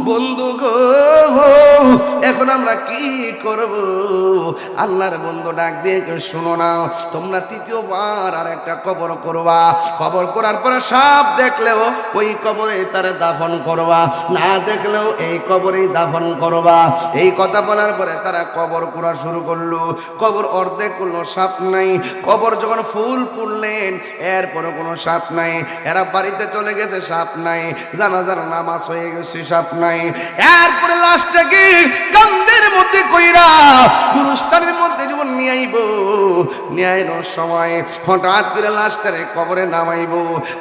বন্ধু গো, এখন আমরা কি করব? আল্লাহর বন্ধু ডাক দিয়ে শোনো না, তোমরা তৃতীয়বার আর একটা কবর করবা। কবর করার পরে সাপ দেখলেও ওই কবরে তারে দাফন করবা, না দেখলেও এই কবরেই দাফন করবা। এই কথা বলার পরে তারা কবর করা শুরু করলো। কবর অর্ধেক করলো, সাপ নাই। কবর যখন ফুল পুড়লেন, এরপরে কোনো সাপ নাই। এরা বাড়িতে চলে গেছে, সাপ নাই। জানাজার নামাজ হয়ে গেছে, সাপ নাই। এরপরে লাশটাকে কান্দের মধ্যে কইরা গুরুস্থানের মধ্যে যখন নিয়ে আইব, নিয়ে আইনোর সময় হঠাৎ করে লাশটারে কবরে নামাইব।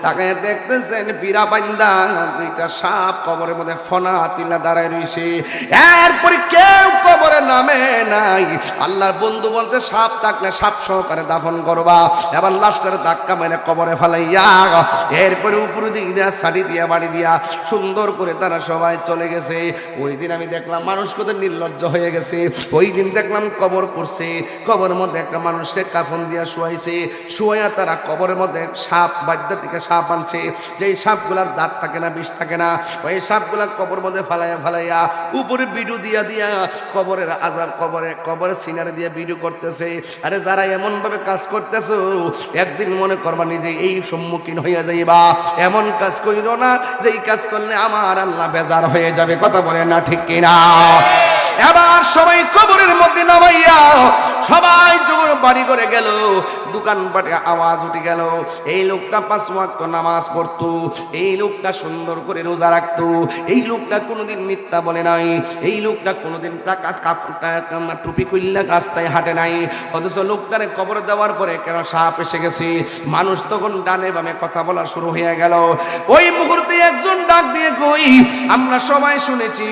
তাকে দেখতেছেন পীরা বান্দা দুইটা সাপ কবরের মধ্যে ফনা তিলা দাঁড়ায় রইছে। এরপরে কেউ কবরে নামে নাই। আল্লাহর বন্ধু বলছে সাপ থাকলে সাপ সহকারে দাফন করবা। এবার লাশটারে ধাক্কা মেরে কবরে ফেলাইয়া এরপরে উপরে দিকে দিয়া শাড়ি দিয়া বাড়ি দিয়া সুন্দর করে তারা সবাই চলে গেছে। ওই দিন আমি দেখলাম মানুষ কত নির্লজ্জ হয়ে গেছে। ওই দিন দেখলাম কবর করছে, কবরের মধ্যে একটা মানুষকে কাফন দিয়া শুয়াইছে। শুয়াইয়া তারা কবরের মধ্যে সাপ, বাদ্যা থেকে সাপ আনছে। যেই সাপগুলার দাঁত থাকে না, বিষ থাকে না, ওই সাপগুলা কবর মধ্যে ফালাইয়া উপরে বিডু দিয়া দিয়া কবরের আযাব, কবরের সিনারে দিয়ে বিডু করতেছে। আরে যারা এমন ভাবে কাজ করতেছো, একদিন মনে করবা নিজে এই সম্মুখীন হইয়া যাইবা। এমন কাজ কইরো না যেই কাজ করলে আমার আল্লাহ বেজার হয়ে যাবে। কথা বলে না, ঠিক কিনা? এবার সবাই কবরের মধ্যে নামাইয়া সবাই যখন বাড়ি করে গেল, দোকানপাটে আওয়াজ উঠে গেল। এই লোকটা 5 ওয়াক্ত নামাজ পড়তো, এই লোকটা সুন্দর করে রোজা রাখতো, এই লোকটা কোনোদিন মিথ্যা বলে নাই, এই লোকটা কোনোদিন টুপি খুললে রাস্তায় হাঁটে নাই। অথচ লোকটারে কবর দেওয়ার পরে কেন সাপ এসে গেছে। মানুষ তখন ডানে বামে কথা বলা শুরু হয়ে গেল। ওই মুহূর্তে একজন ডাক দিয়ে কই, আমরা সবাই শুনেছি,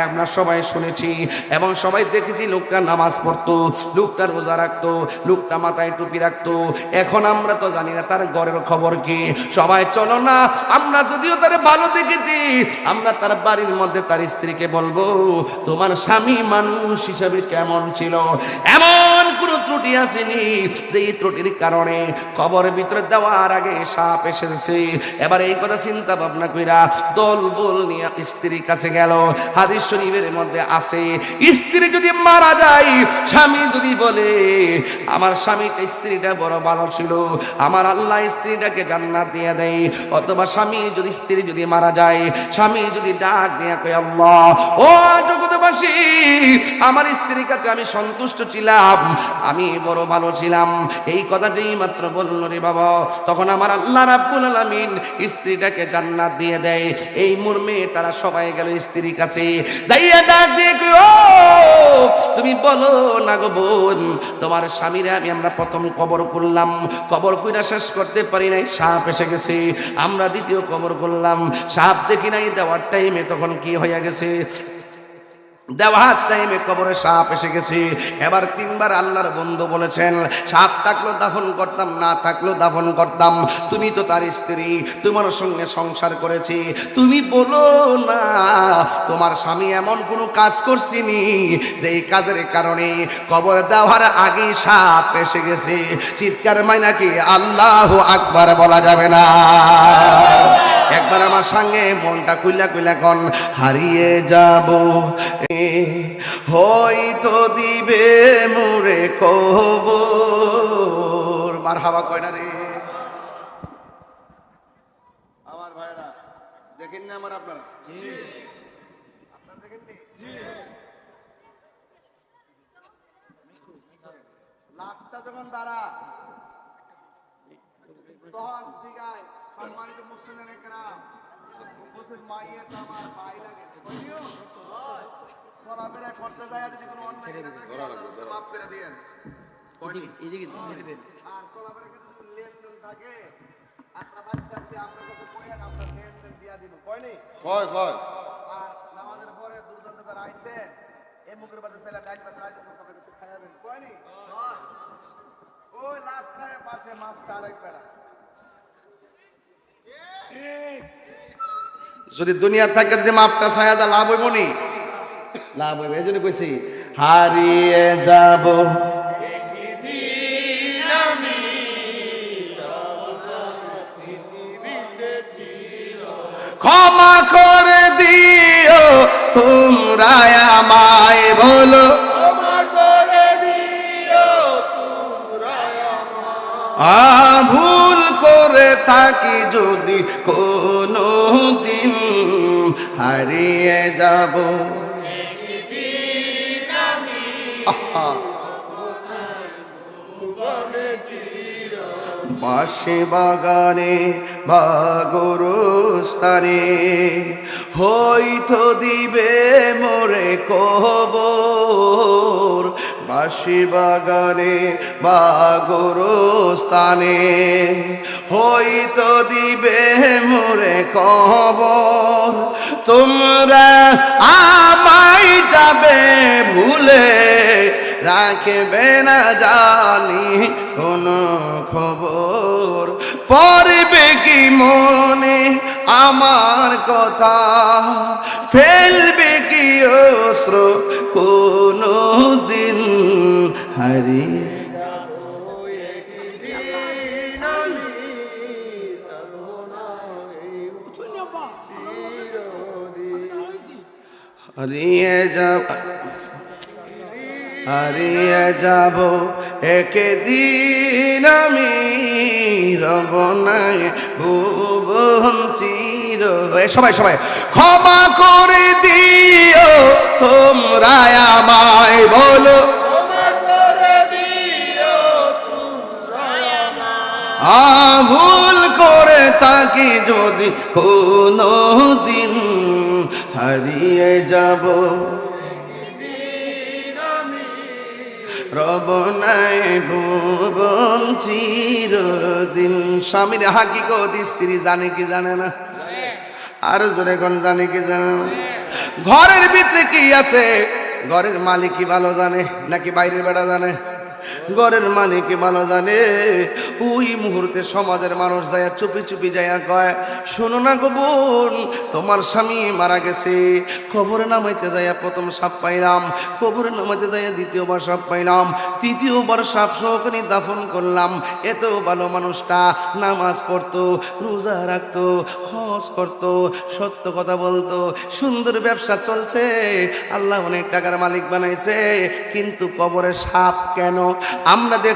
আমরা সবাই শুনেছি এবং সবাই দেখেছি লোকটা নামাজ পড়তো, লোকটা রোজা রাখতো, লোকটা মাথায় টুপি রাখতো। এখন আমরা তো জানি না তার ঘরের খবর কি। সবাই চলো না, আমরা যদিও তার ভালো দেখেছি, আমরা তার বাড়ির মধ্যে তার স্ত্রীকে বলবো তোমার স্বামী মানুষ হিসাবে কেমন ছিল, এমন কোন ত্রুটি আসেনি যে এই ত্রুটির কারণে কবরের ভিতরে দেওয়ার আগে সাপ এসেছে। এবার এই কথা চিন্তা ভাবনা কইরা দল বল নিয়ে স্ত্রীর কাছে গেল। হাদিস শরীফের মধ্যে আছে, স্ত্রী যদি মারা যায়, স্বামী যদি বলে আমার স্বামীটা, স্ত্রীটা বড় ভালো ছিল, আমার আল্লাহ স্ত্রীটাকে জান্নাত দিয়ে দেয়। অথবা স্ত্রী যদি মারা যায়, স্বামী যদি ডাক দিয়ে কয় আল্লাহ ও জগৎবাসী, আমার স্ত্রীর কাছে আমি সন্তুষ্ট ছিলাম, আমি বড় ভালো ছিলাম, এই কথা যেই মাত্র বলল রে বাবা, তখন আমার আল্লাহ রাব্বুল আলামিন স্ত্রীটাকে জান্নাত দিয়ে দেয়। এই মর্মে তারা সবাই গেল স্ত্রীর কাছে, যাইয়া ডাক দিয়ে কয় ও তুমি বলো না গো বোন, তোমার স্বামীরা আমরা প্রথম কবর করলাম, কবর কইরা শেষ করতে পারি নাই, সাপ এসে গেছে। আমরা দ্বিতীয় কবর করলাম, সাপ দেখি নাই। দেওয়ার টাইমে তখন কি হয়ে গেছে, দেওয়ার টাইমে কবরে সাপ এসে গেছে। এবার 3 বার আল্লাহর বন্ধু বলেছেন সাপ থাকলেও দাফন করতাম, না থাকলেও দাফন করতাম। তুমি তো তার স্ত্রী, তোমার সঙ্গে সংসার করেছি, তুমি বলো না তোমার স্বামী এমন কোনো কাজ করছিনি যে এই কাজের কারণে কবর দেওয়ার আগেই সাপ এসে গেছে। চিৎকার মাইনা কি আল্লাহু আকবার বলা যাবে না? একবার আমার সঙ্গে মনটা খুইলা কোন, হারিয়ে যাব হয়তো দিবে মুরে কবর। মারহাবা কয় না রে আমার ভাইরা? দেখেন না আমার আপনারা? আপনারা দেখেননি? লাশটা যখন দাঁড়া তখন জিগায় সম্মানিত মুসলিম একরাম, উপস্থিত মাইয়ে তো আমার ভাই লাগে, চলাফেরা করতে যায় যদি কোনো অন্যায় করে থাকে আল্লাহ মাফ করে দেন। আর চলাফেরা কিন্তু যদি লেনদেন থাকে, আপনার বাচ্চা আপনার কাছে কইয়া আপনার লেনদেন দিয়া দিব, কয়নি? কয় কয়। আর নামাজের পরে দুর্দান্ত তারা আইছে, এই মুখের বাড়িতে ফেলা ডাইল বা রাইজের সবার কাছে খাইয়া দেন, কয়নি? ওই লাস্টায় পাশে মাপ সারাই পেড়া। যদি দুনিয়া থাকে যদি মাপটা ছায়া যা লাভ হইব নি? লাভ হইব। এই জন্য কইছি হারিয়ে যাব ক্ষমা করে দি তোমরা আমায় বলো ভুল করে থাকি যদি কোনো দিন হারিয়ে যাব বাঁশি বাগানে বা গোরস্থানে হয়তো দিবে মোরে কবর বাঁশি বাগানে বা গোরস্থানে হয়তো দিবে মোরে কবর তোমরা আমায় যাবে ভুলে রাখবে না জানি কোনো খবর পড়বে কি মনে আমার কথা ফেলবে কি অস্ত্র কোনো দিন হারিয়ে হারিয়ে যাব একদিন আমি রব নাই ভুবন চির সবাই ক্ষমা করে দিও তোমরা আমায় বলো ভুল করে থাকি যদি কোনো দিন হারিয়ে যাব রব নাই ভুবন চিরদিন স্বামীর হাকিকত স্ত্রী জানে কি জানে না আরো জোরে কোন জানে কি জানে না ঘরের ভিতরে কি আছে ঘরের মালিক কি ভালো জানে নাকি বাইরের বেটা জানে ঘরের মালিক ভালো জানে ওই মুহূর্তে সমাজের মানুষ যায় চুপি চুপি যায় কয় শোনো না গো বোন তোমার স্বামী মারা গেছে কবরে নামাইতে যায় প্রথম সাপ পাইলাম কবরে নামাইতে যায় দ্বিতীয়বার সাপ পাইলাম তৃতীয়বার সাপ সহকারে দাফন করলাম এত ভালো মানুষটা নামাজ পড়তো রোজা রাখতো হজ করতো সত্য কথা বলতো সুন্দর ব্যবসা চলছে আল্লাহ অনেক টাকার মালিক বানাইছে কিন্তু কবরে সাপ কেন আমরা দেখ